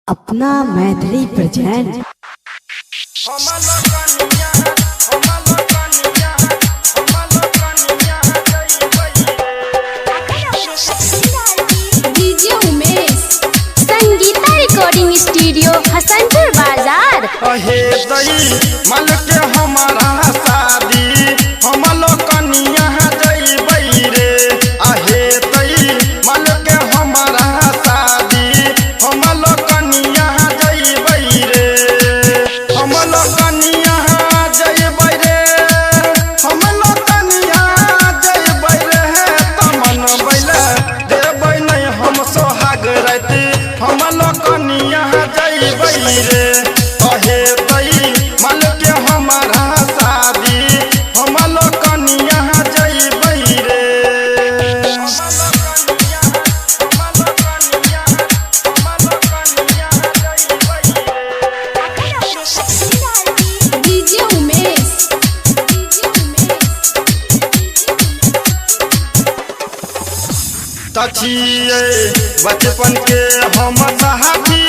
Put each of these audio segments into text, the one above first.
अपना Maithili present. DJ Umesh Sangeeta recording studio Hasanpur बाजार। अहे दई मल के हमारा शादी हम लोग कनिया जइबै रे। अहे दई मल के हमारा शादी हम लोग कनिया जइबै रे। हम लोग कनिया जइबै रे। हम लोग कनिया जइबै रे। तमन बैले देबै नहीं हम सोहाग राति हम लोग कनिया जइबै रे। अहे दई मल के हमारा शादी हम लोग कनिया जइबै रे। डीजे उमेश तछिए बचपन के हम साथी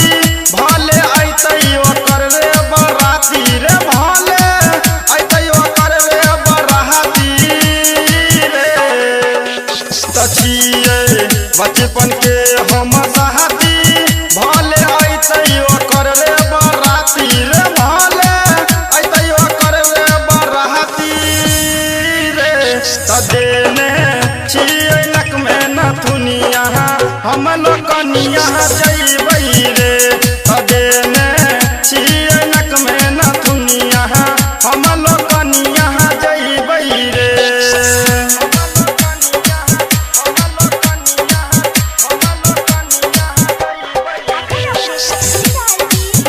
भले अतै ओकर रे बराती रे। भले अतै ओकर रे बराती रे। तछिए बचपन के हम साथी भले अतै ओकर रे बराती रे। भले अतै ओकर रे बराती रे। तदेने छियै नक में नथुनिया हम लोग कनिया जइबै रे। तदेने छियै नक में नथुनिया हम लोग कनिया जइबै रे।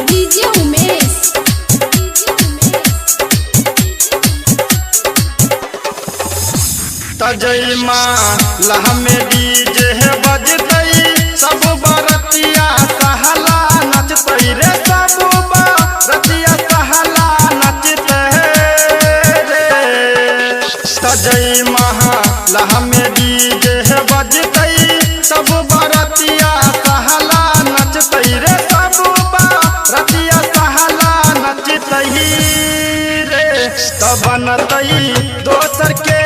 डीजे उमेश तजैमा लह में डीजे बजतै सब बरतिया सहला नचतै रे। सब बरतिया सहला नचतै रे। तजैमा लह में डीजे बजतै सब बरतिया सहला नचतै रे। सब बरतिया सहला नचतै रे। तब बनतै दोसर के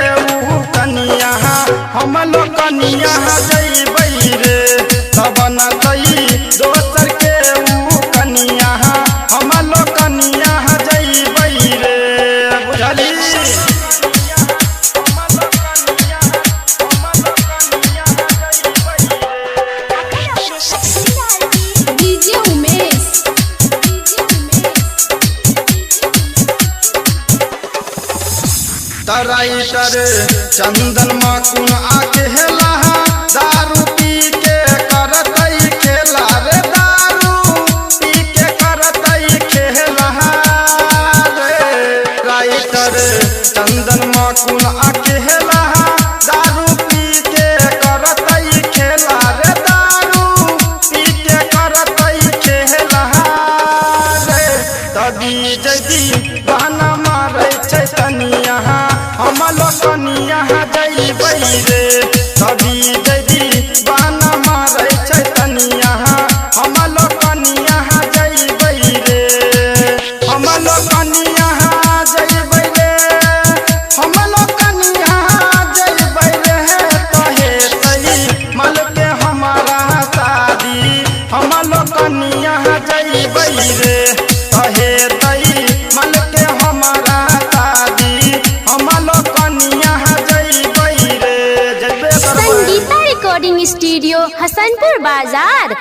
कनिया हम लोग कनिया जइबै रे। तब बनतै दोसर के कनिया हम लोग कनिया जइबै रे। बुझली डीजे उमेश तराइटर चंदन माकुन आके हेला दारू पी के करतै खेला रे। दारू पी के करतै खेला रे। राइटर चंदन माकुन आके हेला दारू पी के करतै खेला रे। दारू पी के करतै खेला रे। तभी जदी बहाना मारै छै तनिया हम लोग कनिया जइबै रे। तभी जदी बहाना मारै छै तनिया हम लोग कनिया जइबै रे। हम लोग कनिया जइबै रे। हम लोग कनिया जइबै रे। तहे तई मल के हमारा शादी हम लोग कनिया जइबै रे। तहे तई मल के हमारा शादी हम लोग कनिया जइबै रे। जइबे करबै। संगीता रिकॉर्डिंग स्टूडियो हसनपुर बाजार।